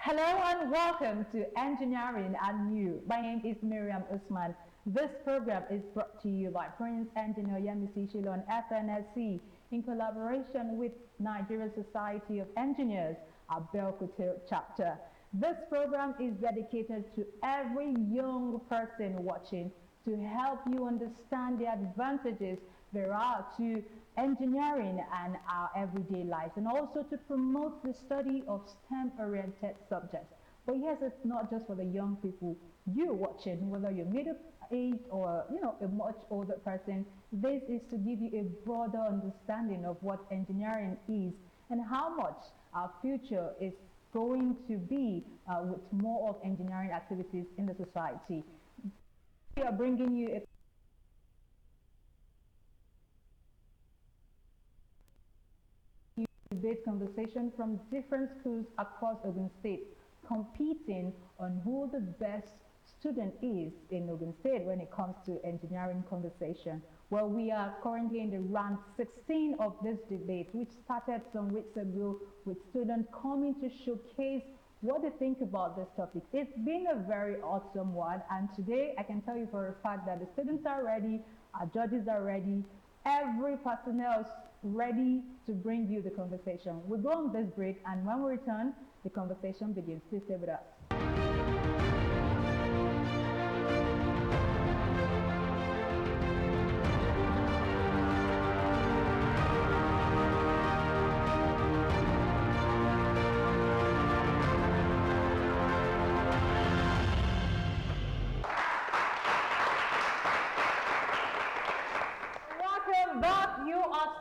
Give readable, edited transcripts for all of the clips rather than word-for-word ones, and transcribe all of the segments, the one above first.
Hello and welcome to Engineering and You. My name is Miriam Usman. This program is brought to you by Prince Engineer Yemisi Shilon FNSC in collaboration with Nigerian Society of Engineers, Abeokuta chapter. This program is dedicated to every young person watching to help you understand the advantages there are to engineering and our everyday lives, and also to promote the study of STEM-oriented subjects. But yes, it's not just for the young people. You watching, whether you're middle-aged or a much older person, this is to give you a broader understanding of what engineering is and how much our future is going to be with more of engineering activities in the society. We are bringing you a debate conversation from different schools across Ogun State, competing on who the best student is in Ogun State when it comes to engineering conversation. Well, we are currently in the round 16 of this debate, which started some weeks ago with students coming to showcase what they think about this topic. It's been a very awesome one, and today I can tell you for a fact that the students are ready, our judges are ready, every personnel is ready to bring you the conversation. We'll go on this break, and when we return, the conversation begins. Please stay with us.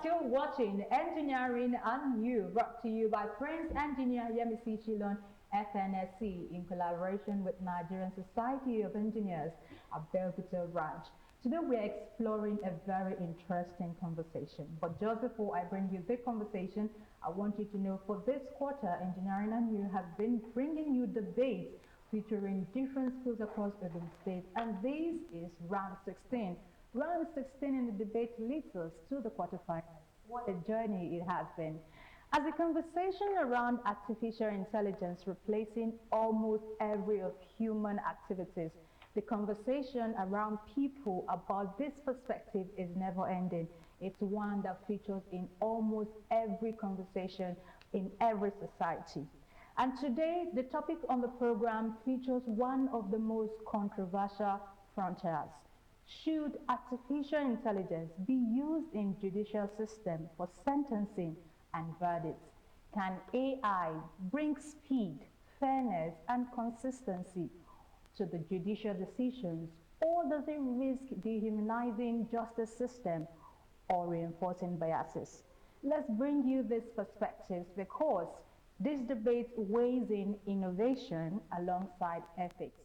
Still watching Engineering and You, brought to you by Prince Engineer Yemisi Shilon FNSC in collaboration with Nigerian Society of Engineers, Abeokuta branch. Today we are exploring a very interesting conversation. But just before I bring you the conversation, I want you to know for this quarter, Engineering and You have been bringing you debates featuring different schools across Ogun State, and this is round 16. Round 16 in the debate leads us to the quarterfinals. What a journey it has been. As a conversation around artificial intelligence replacing almost every of human activities, the conversation around people about this perspective is never ending. It's one that features in almost every conversation in every society. And today, the topic on the program features one of the most controversial frontiers. Should artificial intelligence be used in judicial system for sentencing and verdicts? Can AI bring speed, fairness, and consistency to the judicial decisions, or does it risk dehumanizing justice system or reinforcing biases? Let's bring you these perspectives because this debate weighs in innovation alongside ethics.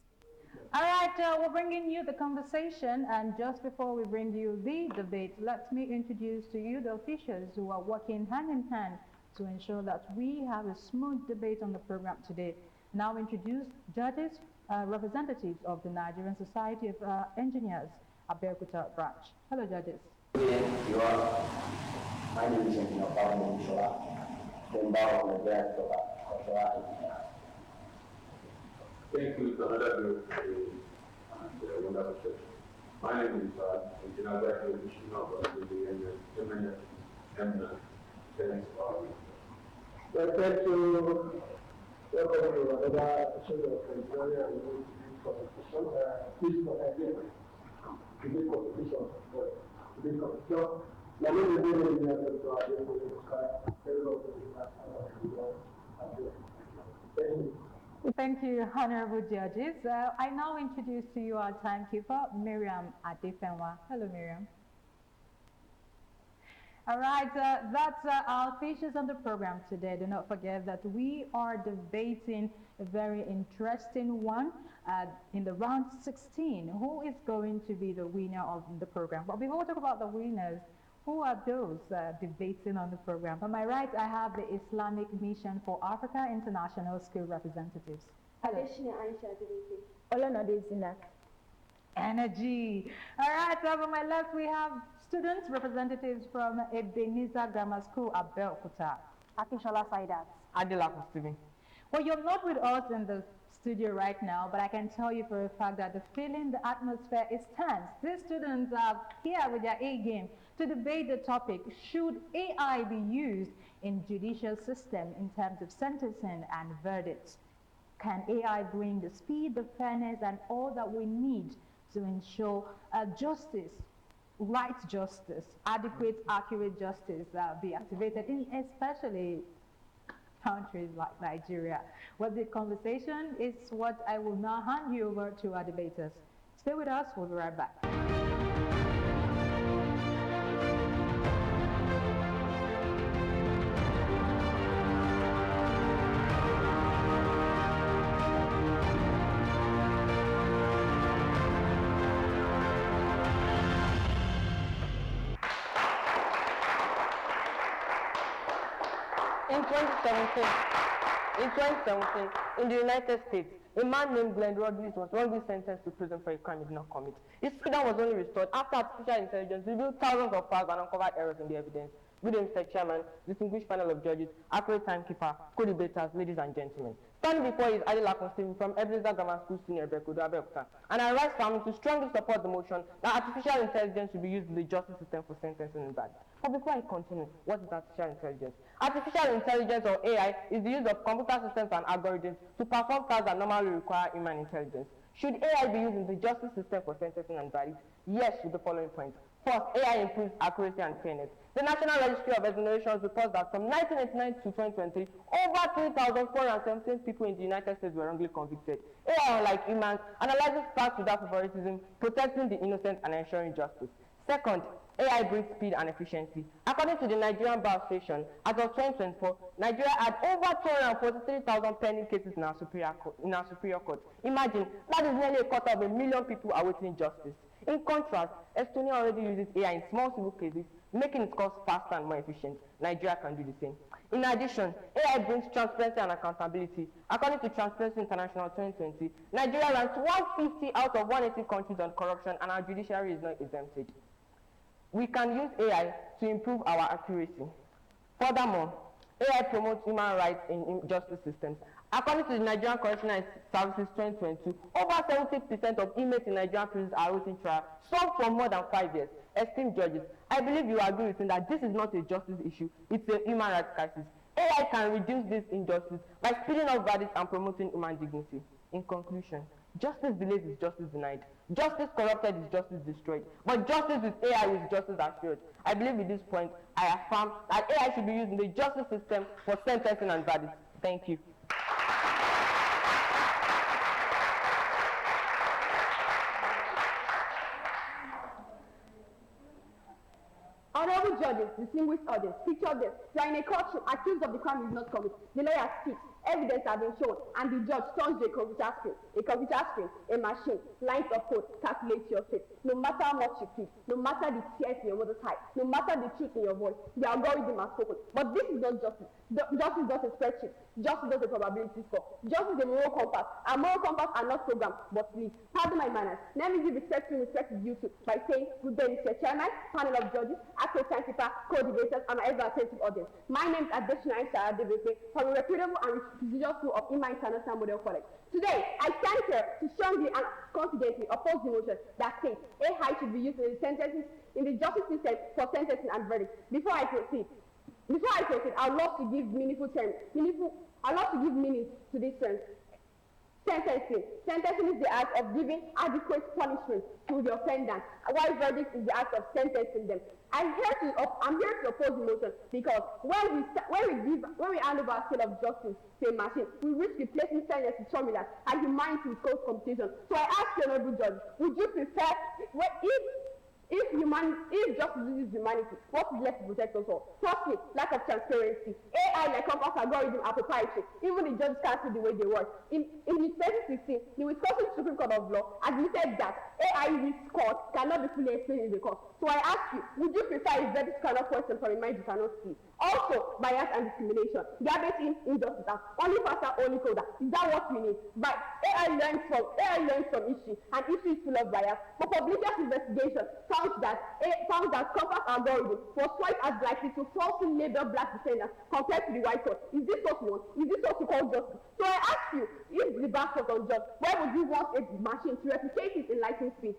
All right, we're bringing you the conversation, and just before we bring you the debate, let me introduce to you the officials who are working hand in hand to ensure that we have a smooth debate on the program today. Now introduce judges, representatives of the Nigerian Society of Engineers, Abeokuta branch. Hello, judges. You are. My name is Engineer Pablo Shola, member of the Director of the Thank you to another group and wonderful church. My name is Engineer Abeokuta of the MNS. Thanks for thank you. Welcome to another episode of Engineering and You this competition. Today's competition. My name is Engineer Thank you. Thank you, honorable judges. I now introduce to you our timekeeper, Miriam Adefenwa. Hello, Miriam. All right, that's our features on the program today. Do not forget that we are debating a very interesting one in the round 16. Who is going to be the winner of the program? But before we talk about the winners, who are those debating on the program? On my right, I have the Islamic Mission for Africa International School representatives. Hello. Energy. All right, on my left, we have students representatives from Ebenezer Grammar School, Abeokuta. Akishola Saidat. Adela Stephen. Well, you're not with us in the studio right now, but I can tell you for a fact that the feeling, the atmosphere is tense. These students are here with their A game to debate the topic, should AI be used in judicial system in terms of sentencing and verdicts? Can AI bring the speed, the fairness, and all that we need to ensure justice, right justice, adequate, accurate justice be activated in especially countries like Nigeria? Well, the conversation is what I will now hand you over to our debaters. Stay with us, we'll be right back. In 2017, in the United States, a man named Glenn Rodriguez was wrongly sentenced to prison for a crime he did not commit. His freedom was only restored after artificial intelligence revealed thousands of files and uncovered errors in the evidence. Good evening, Mr. Chairman, distinguished panel of judges, accurate timekeeper, co-debaters, ladies and gentlemen. Standing before you is Adela Stephen from Ebenezer Grammar School Senior Abeokuta, and I rise family to strongly support the motion that artificial intelligence should be used in the justice system for sentencing and verdict. But before I continue, what is artificial intelligence? Artificial intelligence, or AI, is the use of computer systems and algorithms to perform tasks that normally require human intelligence. Should AI be used in the justice system for sentencing and verdict? Yes, with the following points. First, AI improves accuracy and fairness. The National Registry of Exonerations reports that from 1989 to 2020, over 3,417 people in the United States were wrongly convicted. AI, unlike humans, analyzes facts without favoritism, protecting the innocent and ensuring justice. Second, AI brings speed and efficiency. According to the Nigerian Bar Association, as of 2024, Nigeria had over 243,000 pending cases in our superior court. Imagine, that is nearly 250,000 people awaiting justice. In contrast, Estonia already uses AI in small civil cases, making its course faster and more efficient. Nigeria can do the same. In addition, AI brings transparency and accountability. According to Transparency International 2020, Nigeria ranks 150 out of 180 countries on corruption, and our judiciary is not exempted. We can use AI to improve our accuracy. Furthermore, AI promotes human rights in justice systems. According to the Nigerian Correctional Services 2022, over 70% of inmates in Nigerian prisons are awaiting trial, some for more than 5 years. Esteemed judges, I believe you agree with me that this is not a justice issue, it's a human rights crisis. AI can reduce this injustice by speeding up verdicts and promoting human dignity. In conclusion, justice delayed is justice denied. Justice corrupted is justice destroyed. But justice with AI is justice assured. I believe with this point, I affirm that AI should be used in the justice system for sentencing and verdicts. Thank you. Honorable judges, distinguished audience, picture this. You are in a courtroom, accused of the crime is not committed. The lawyer speaks, evidence has been shown, and the judge turns to a computer screen, a machine, lines of code, calculates your fate. No matter how much you plead, no matter the tears in your mother's eye, no matter the truth in your voice, the algorithm has spoken. But this is not justice. Justice is not a spreadsheet. Justice is not a probability score. Justice is a moral compass. And moral compass are not programmed, but lead. Pardon my manners. Let me give respect is due to by saying, good day, Mr. Chairman, panel of judges, active timekeeper, co-debaters, and my ever-attentive audience. My name is Abeokuta from a reputable and prestigious school of Ima International Model College. Today, I stand here to strongly and confidently oppose the motion that states AI should be used in the justice system for sentencing and verdict. Before I proceed, I'd love to give meaning to this term. Sentencing. Sentencing is the act of giving adequate punishment to the offenders, while verdict is the act of sentencing them. I'm here to oppose the motion because when we hand over our scale of justice to a machine, we risk replacing fairness with formulas and humanity with close competition. So I ask you, honorable judge, would you prefer if justice uses humanity, what is left to protect us all? Firstly, lack of transparency. AI like compass algorithm are proprietary. Even the judges can't see the way they work. In 2016, the Wisconsin Supreme Court of Law admitted that AI risk score cannot be fully explained in the court. So I ask you, would you prefer a very kind of question from a mind you cannot see? Also, bias and discrimination. Garbage in, injustice, only faster, only colder. Is that what we need? But AI learns from history, and history is full of bias. But Publica's investigation found that Compass algorithm was twice as likely to falsely label black defendants compared to the white one. Is this what we want? Is this what we call justice? So I ask you, if the back was unjust, why would you want a machine to replicate it in lightning speed?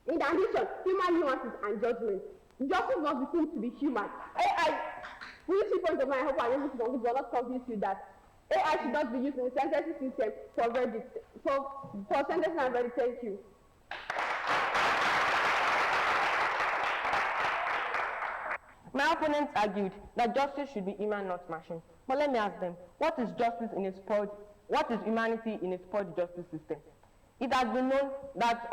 In addition, human nuances and judgment. Justice must be seen to be human. AI, with 3 points of mine, I hope I will not convince you that AI should not be used in the sentencing system for sentencing and verdict. Thank you. My opponents argued that justice should be human, not machine. But let me ask them, what is justice in a spoiled, what is humanity in a spoiled justice system? It has been known that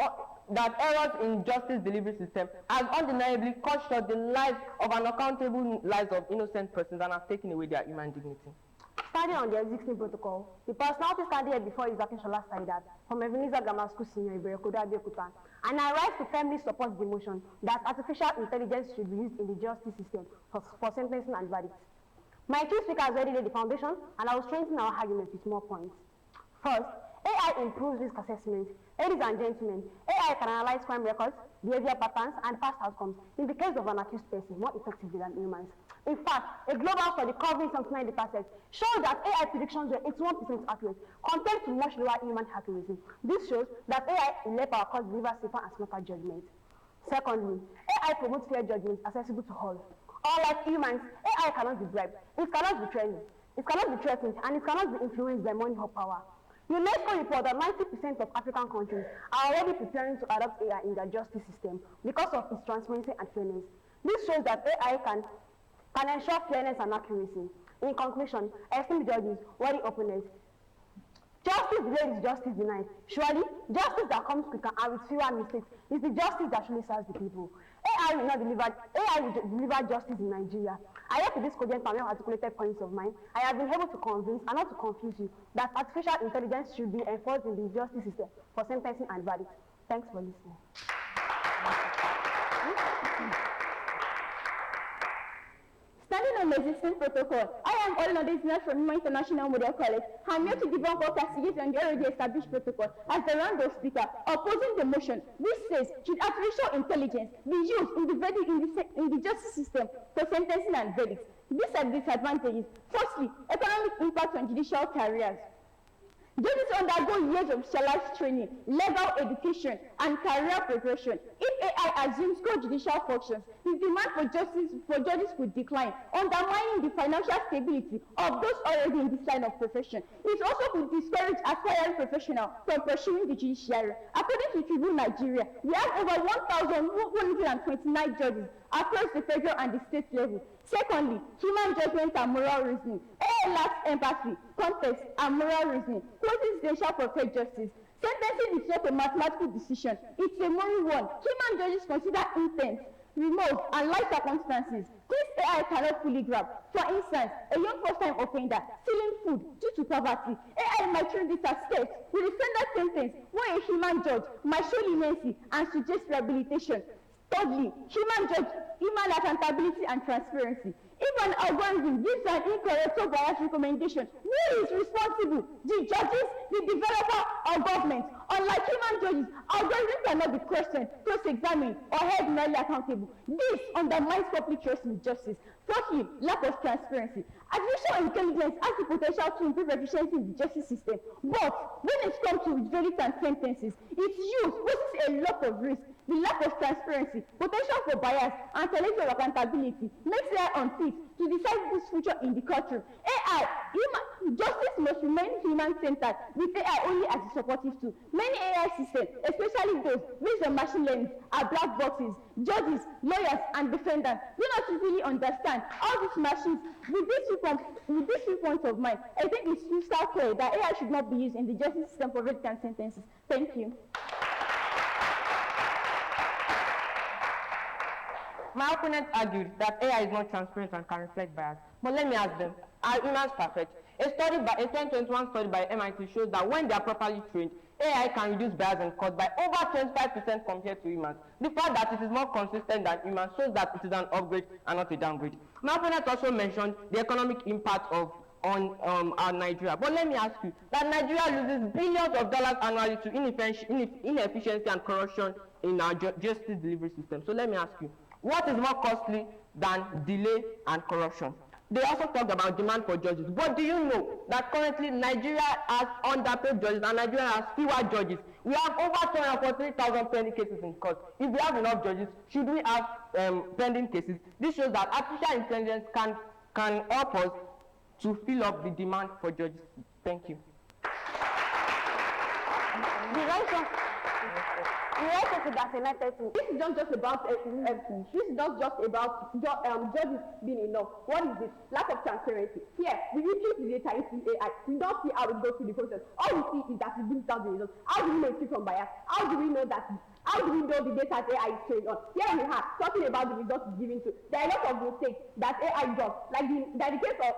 errors in justice delivery system has undeniably cut short the lives of unaccountable lives of innocent persons and have taken away their human dignity. Standing on the existing protocol, the personality standing here before is Akinsola Saidat from Ebenezer Grammar School Senior Abeokuta, Abeokuta, and I rise to firmly support the motion that artificial intelligence should be used in the justice system for sentencing and verdicts. My two speakers already laid the foundation, and I will strengthen our argument with more points. First, AI improves risk assessment. Ladies and gentlemen, AI can analyze crime records, behavior patterns, and past outcomes in the case of an accused person more effectively than humans. In fact, a global study covering some 90% shows that AI predictions were 81% accurate compared to much lower human accuracy. This shows that AI in lay power cause deliver safer and smarter judgment. Secondly, AI promotes fair judgment accessible to all. Unlike humans, AI cannot be bribed, it cannot be threatened, and it cannot be influenced by money or power. UNESCO report that 90% of African countries are already preparing to adopt AI in their justice system because of its transparency and fairness. This shows that AI can ensure fairness and accuracy. In conclusion, esteemed judges, worthy opponents, justice delayed is justice denied. Surely, justice that comes quicker and with fewer mistakes is the justice that truly serves the people. AI will deliver justice in Nigeria. I hope with this cogent and well-articulated points of mine, I have been able to convince and not to confuse you that artificial intelligence should be enforced in the justice system for sentencing and verdict. Thanks for listening. Standing on the existing protocol, I am all listeners from Human International Model College. I'm here to debunk or castigate on the already established protocol as the random speaker, opposing the motion, which says should artificial intelligence be used in the justice system for sentencing and verdicts. These are disadvantages. Firstly, economic impact on judicial careers. Judges undergo years of specialized training, legal education, and career progression. If AI assumes core judicial functions, the demand for judges could decline, undermining the financial stability of those already in this line of profession. It also could discourage aspiring professionals from pursuing the judiciary. According to Tribune Nigeria, we have over 1,129 judges across the federal and the state level. Secondly, human judgment and moral reasoning. AI lacks empathy, context, and moral reasoning, quoting essential for fair justice. Sentencing is not a mathematical decision, it's a moral one. Human judges consider intent, remorse, and life circumstances. This AI cannot fully grab. For instance, a young first-time offender stealing food due to poverty, AI might treat this as theft with a standard sentence where a human judge might show leniency and suggest rehabilitation. Thirdly, human accountability and transparency. If an algorithm gives an incorrect or biased recommendation, who is responsible? The judges, the developer, or government? Unlike human judges, algorithms cannot be questioned, cross-examined, or held morally accountable. This undermines public trust in justice. Fourthly, lack of transparency. Artificial intelligence has the potential to improve efficiency in the justice system, but when it comes to verdicts and sentences, its use poses a lot of risk. The lack of transparency, potential for bias, and selective accountability makes AI unfit to decide this future in the courtroom. Justice must remain human-centered, with AI only as a supportive tool. Many AI systems, especially those based on machine learning, are black boxes. Judges, lawyers, and defendants do not really understand how these machines, with these 3 points of mine, I think it's crystal clear that AI should not be used in the justice system for verdict and sentences. Thank you. My opponent argued that AI is not transparent and can reflect bias. But let me ask them, are humans perfect? A 2021 study by MIT shows that when they are properly trained, AI can reduce bias in cost by over 25% compared to humans. The fact that it is more consistent than humans shows that it is an upgrade and not a downgrade. My opponent also mentioned the economic impact on our Nigeria. But let me ask you, that Nigeria loses billions of dollars annually to inefficiency and corruption in our justice delivery system. So let me ask you, what is more costly than delay and corruption? They also talked about demand for judges. But do you know that currently Nigeria has underpaid judges and Nigeria has fewer judges? We have over 243,000 pending cases in court. If we have enough judges, should we have pending cases? This shows that artificial intelligence can help us to fill up the demand for judges. Thank you. We also see that this is not just about this is not just about judges being enough. What is it? Lack of transparency. Here, we choose the data into AI. We don't see how it goes through the process. All we see is that it brings down the results. How do we know it's free from bias? How do we know that? How do we know the data AI is trained on? Here we have talking about the results it's given to. There are a lot of mistakes that AI does. Like the case of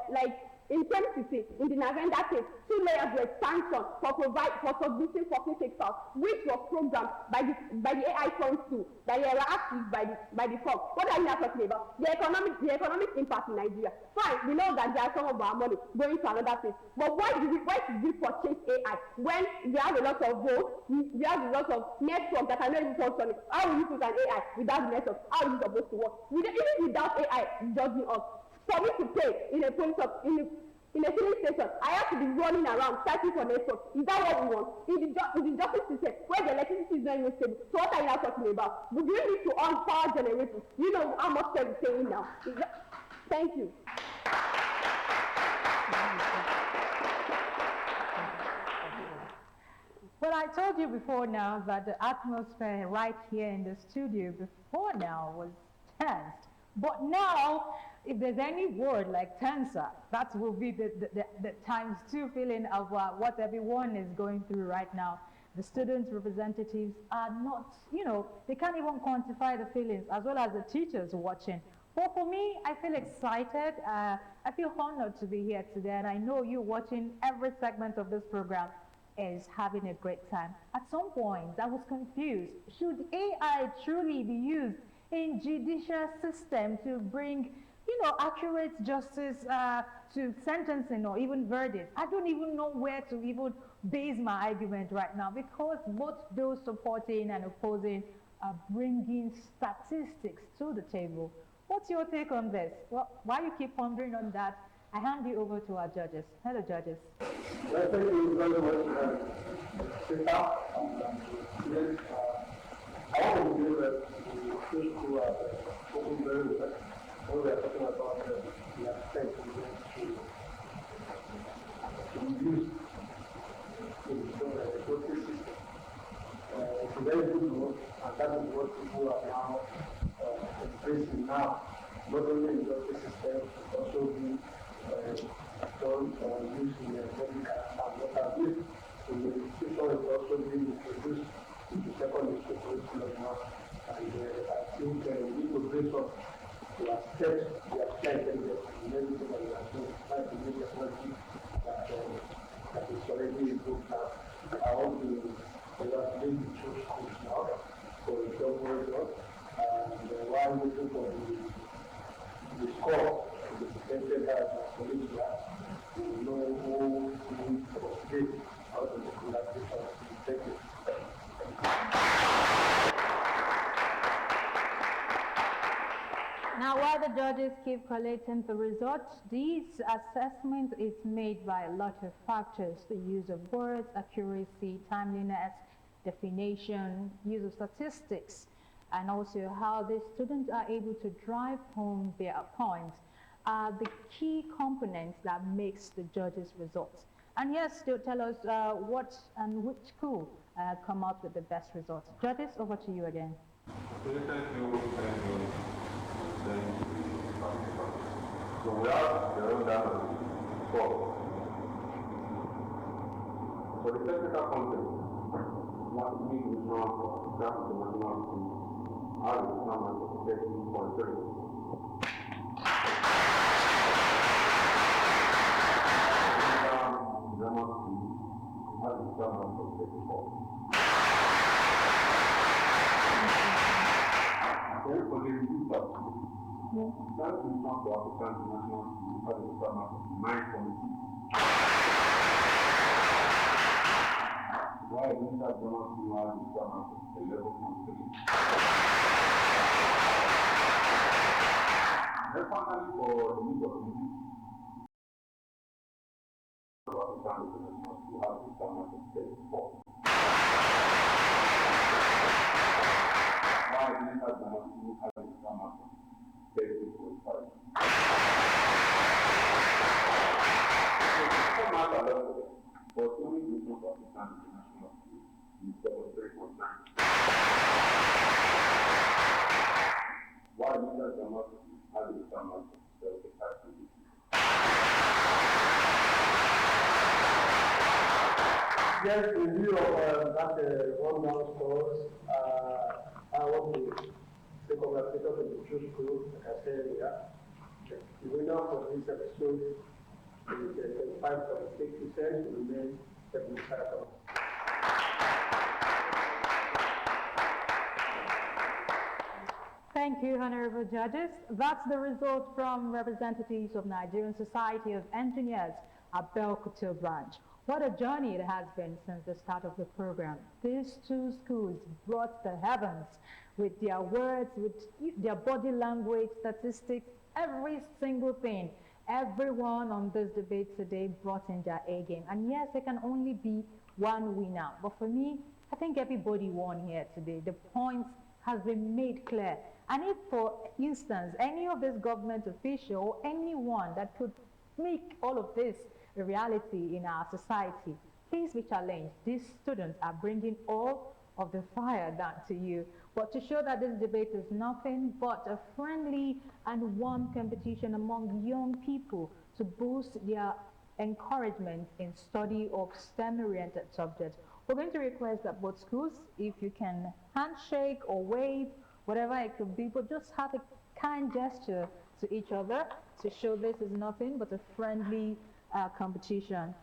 in 2016, in the Navenda case, 2 layers were sanctioned for submitting 14 fake files, which was programmed by the AI funds too, that they were asked by the firm. What are we now talking about? The economic impact in Nigeria. Fine, we know that there are some of our money going to another place, but why should we purchase AI when we have a lot of votes, we have a lot of networks that are not even functioning? How will you put an AI without the network? How is it supposed to work? Even without AI judging us, for me to pay in a police in a filling station, I have to be running around searching for network. Is that what we want? In the justice system, where the electricity is not even stable. So what are you now talking about? Do you need to on power generators? You know how much they're paying now. Thank you. Well, I told you before now that the atmosphere right here in the studio before now was tense. But now, if there's any word like tenser, that will be the times 2 feeling of what everyone is going through right now. The students' representatives are not, they can't even quantify the feelings, as well as the teachers watching. But for me, I feel excited. I feel honored to be here today, and I know you watching every segment of this program is having a great time. At some point, I was confused. Should AI truly be used in judicial system to bring accurate justice to sentencing or even verdict? I don't even know where to even base my argument right now, because both those supporting and opposing are bringing statistics to the table. What's your take on this? Well, while you keep pondering on that, I hand you over to our judges. Hello, judges. Well, thank you very much, Sister. I want to give the first two spoken very well. When we are talking about the aspect to use in the justice system. It's a very good one, and that is what people are now embracing now, not only in the justice system, but also being done or used in the medical and what have you. So the institution is also being introduced into secondary school curriculum now, and I think we need to bring up to accept the applied intelligence and everything that we are doing, trying to make technology that is already improved now. I want to congratulate the two schools now for the job well done, and while waiting for the score of the potential colleagues that we know who needs to participate out of the collaboration. Thank you. Now, while the judges keep collating the results, this assessment is made by a lot of factors: the use of words, accuracy, timeliness, definition, use of statistics, and also how the students are able to drive home their points are the key components that makes the judges' results. And yes, they'll tell us what and which school come up with the best results. Judges, over to you again. Thank you. So we have the rundown score. For the technical content, what we is known for graphic and mathematics, how is the number of 13.3. Grammar school, how is the number of 34. That is not for African National Abeokuta Mine Committee. Why isn't that Ghana to Abeokuta 11.3? And finally, for the need of music, African National to Abeokuta 34. Why isn't that Ghana to Abeokuta 34? But only the group of African International is 3.9. Why is that the market has a summer 75? Yes, in view of that rundown scores, I want to say congratulations to the two schools, like I said earlier. The winner for this episode is 25.6%, and then 75%. Thank you, Honorable Judges. That's the result from representatives of Nigerian Society of Engineers, Abeokuta branch. What a journey it has been since the start of the program. These two schools brought the heavens with their words, with their body language, statistics, every single thing. Everyone on this debate today brought in their A game. And yes, there can only be one winner. But for me, I think everybody won here today. The points has been made clear. And if, for instance, any of this government official or anyone that could make all of this a reality in our society, please be challenged. These students are bringing all of the fire down to you. But to show that this debate is nothing but a friendly and warm competition among young people to boost their encouragement in study of STEM-oriented subjects, we're going to request that both schools, if you can handshake or wave, whatever it could be, but just have a kind gesture to each other to show this is nothing but a friendly competition.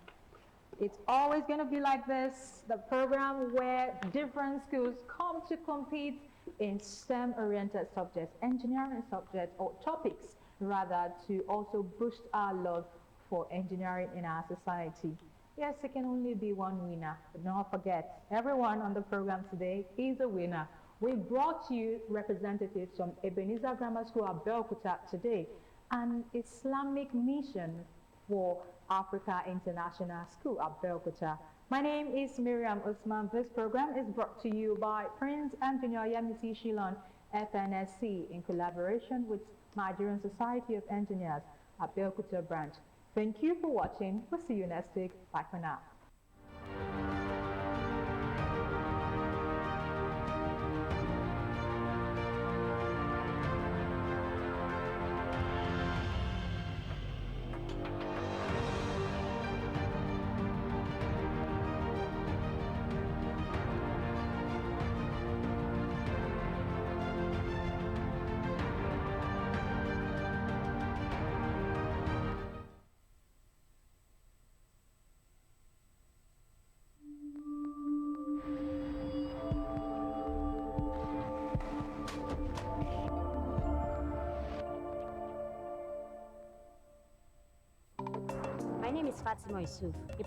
It's always going to be like this, the program where different schools come to compete in STEM-oriented subjects, engineering subjects, or topics, rather, to also boost our love for engineering in our society. Yes, there can only be one winner, but don't forget, everyone on the program today is a winner. We brought you representatives from Ebenezer Grammar School, Abeokuta today, an Islamic mission for Africa International School, Abeokuta. My name is Miriam Usman. This program is brought to you by Prince Engineer Yemisi Shilon, FNSC, in collaboration with Nigerian Society of Engineers, Abeokuta branch. Thank you for watching. We'll see you next week. Bye for now. My name is Fatima Yusuf.